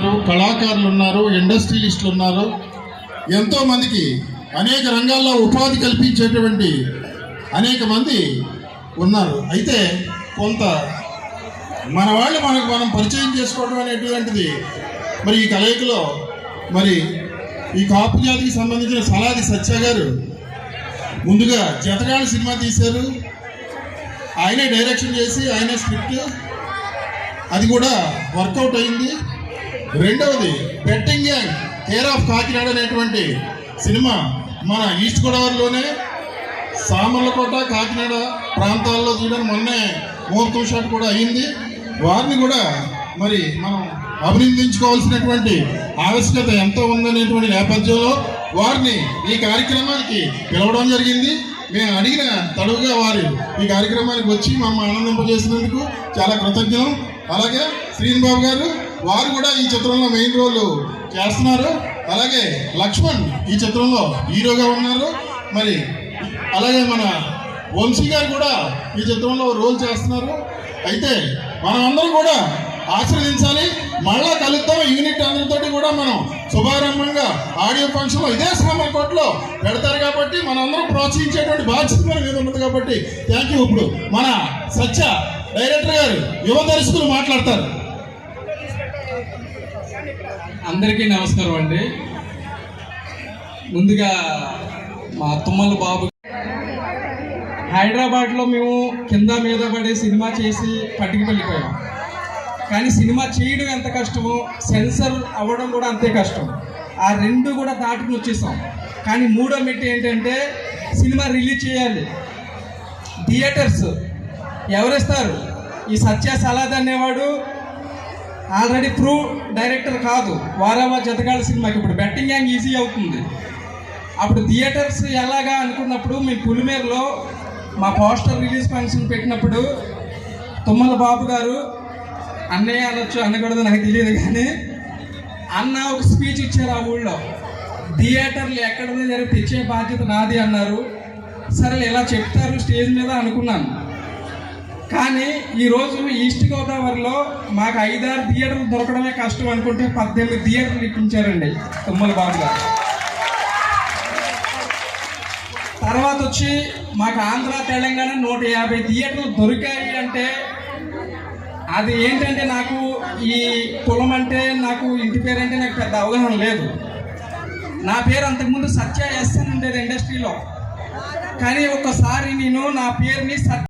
ఉన్నారు, కళాకారులు ఉన్నారు, ఇండస్ట్రియలిస్టులు ఉన్నారు, ఎంతోమందికి అనేక రంగాల్లో ఉపాధి కల్పించేటువంటి అనేక మంది ఉన్నారు. అయితే కొంత మన వాళ్ళు మనం పరిచయం చేసుకోవడం అనేటువంటిది మరి ఈ కలయికలో మరి ఈ కాపు జాతికి సంబంధించిన సలాది సత్య గారు ముందుగా జతగాళ్ళ సినిమా తీశారు. ఆయనే డైరెక్షన్ చేసి ఆయనే స్క్రిప్ట్, అది కూడా వర్కౌట్ అయింది. రెండవది betting gang care of Kakinada అనేటువంటి సినిమా మన ఈస్ట్ గోదావరిలోనే సామర్లకోట కాకినాడ ప్రాంతాల్లో తీయడం మొన్నే ముహూర్తం షాట్ కూడా అయింది. వారిని కూడా మరి మనం అభినందించుకోవాల్సినటువంటి ఆవశ్యకత ఎంతో ఉందనేటువంటి నేపథ్యంలో వారిని ఈ కార్యక్రమానికి పిలవడం జరిగింది. మేము అడిగిన తడువుగా వారు ఈ కార్యక్రమానికి వచ్చి మమ్మల్ని ఆనందింపజేసినందుకు చాలా కృతజ్ఞం. అలాగే శ్రీన్ బాబు గారు, వారు కూడా ఈ చిత్రంలో మెయిన్ రోల్ చేస్తున్నారు. అలాగే లక్ష్మణ్ ఈ చిత్రంలో హీరోగా ఉన్నారు. మరి అలాగే మన వంశీ గారు కూడా ఈ చిత్రంలో రోల్ చేస్తున్నారు. అయితే మనం అందరం కూడా ఆశీర్వదించాలి. మళ్ళా కలుద్దాం. యూనిట్ అందరితోటి కూడా మనం శుభారంభంగా ఆడియో ఫంక్షన్లో ఇదే సామర్లకోటలో పెడతారు కాబట్టి మనందరం ప్రోత్సహించేటువంటి బాధ్యత మన మీద ఉన్నది కాబట్టి థ్యాంక్ యూ. ఇప్పుడు మన సత్య డైరెక్టర్ గారు యువ దర్శకులు మాట్లాడతారు. అందరికీ నమస్కారం అండి. ముందుగా మా తుమ్మల బాబు, హైదరాబాద్లో మేము కింద మీద పడే సినిమా చేసి పట్టుకు వెళ్ళిపోయాం. కానీ సినిమా చేయడం ఎంత కష్టమో సెన్సర్ అవ్వడం కూడా అంతే కష్టం. ఆ రెండు కూడా దాటుకుని వచ్చేసాం. కానీ మూడో మెట్టు ఏంటంటే సినిమా రిలీజ్ చేయాలి. థియేటర్స్ ఎవరిస్తారు? ఈ సత్య సలాద్ అనేవాడు ఆల్రెడీ ప్రూవ్ డైరెక్టర్ కాదు. వారావా జతగాళ్ళ సినిమాకి ఇప్పుడు బెట్టింగ్ గ్యాంగ్ ఈజీ అవుతుంది. అప్పుడు థియేటర్స్ ఎలాగా అనుకున్నప్పుడు మేము పులిమేరలో మా పోస్టర్ రిలీజ్ ఫంక్షన్ పెట్టినప్పుడు తుమ్మల బాబు గారు, అన్నయ్య అనొచ్చు అనకూడదు నాకు తెలియదు కానీ, అన్న ఒక స్పీచ్ ఇచ్చారు ఆ ఊళ్ళో. థియేటర్లు ఎక్కడైనా జరిగి తెచ్చే బాధ్యత నాది అన్నారు. సరే ఇలా చెప్తారు స్టేజ్ మీద అనుకున్నాను. కానీ ఈరోజు ఈస్ట్ గోదావరిలో మాకు 5-6 థియేటర్లు దొరకడమే కష్టం అనుకుంటే 18 థియేటర్లు ఇప్పించారండి తుమ్మల బాబు గారు. తర్వాత వచ్చి మాకు ఆంధ్ర తెలంగాణ 150 థియేటర్లు దొరికాయి అంటే అది ఏంటంటే నాకు ఈ కులం అంటే, నాకు ఇంటి పేరు అంటే నాకు పెద్ద అవగాహన లేదు. నా పేరు అంతకుముందు సత్య ఎస్ అని ఉండేది ఇండస్ట్రీలో. కానీ ఒక్కసారి నేను నా పేరుని